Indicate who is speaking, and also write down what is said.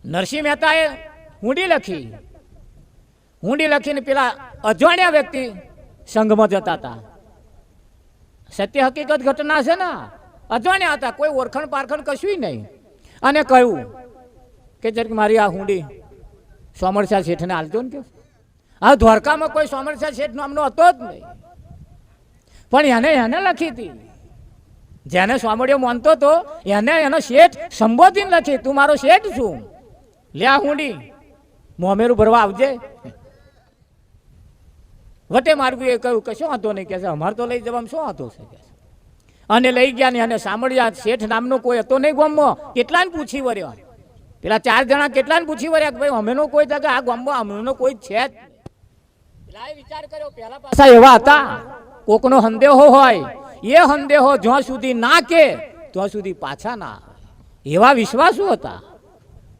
Speaker 1: નરસિંહ મહેતાએ હુંડી લખીને પેલા અજાણ્યા વ્યક્તિ સંઘમાં જતા હતા. સત્ય હકીકત ઘટના છે ને. અજાણ્યા હતા, કોઈ ઓળખણ પારખણ કશું નહીં. અને કહ્યું કે જરીક મારી આ હુંડી સોમરસા શેઠને આલજો ને. કે આ દ્વારકામાં કોઈ સોમરસા શેઠ નામનો હતો જ નહીં, પણ એને લખી હતી. જેને સોમડિયો માનતો હતો એને એનો શેઠ સંબોધીને લખી, તું મારો શેઠ છું, લે આ હુંડી મોમેરું ભરવા આવજે. વટે માર્ગુએ કહ્યું કે શું હતો નહીં, કે અમારે તો લઈ જવામાં શું હતો છે. અને લઈ ગયા ને અને સાંભળ્યા શેઠ નામનો કોઈ હતો નહીં ગામમાં. કેટલાને પૂછી વર્યો, પેલા 4 જણા કેટલાને પૂછી વર્યા કે ભાઈ અમેનો કોઈ જગ્યા આ ગામમાં અમેનો કોઈ છે જ. પેલા વિચાર કર્યો, પેલા પાછા એવા હતા, કોકનો સંદેહો હોય એ સંદેહો જ્યાં સુધી ના કે ત્યાં સુધી પાછા ના આવે, એવા વિશ્વાસુ હતા.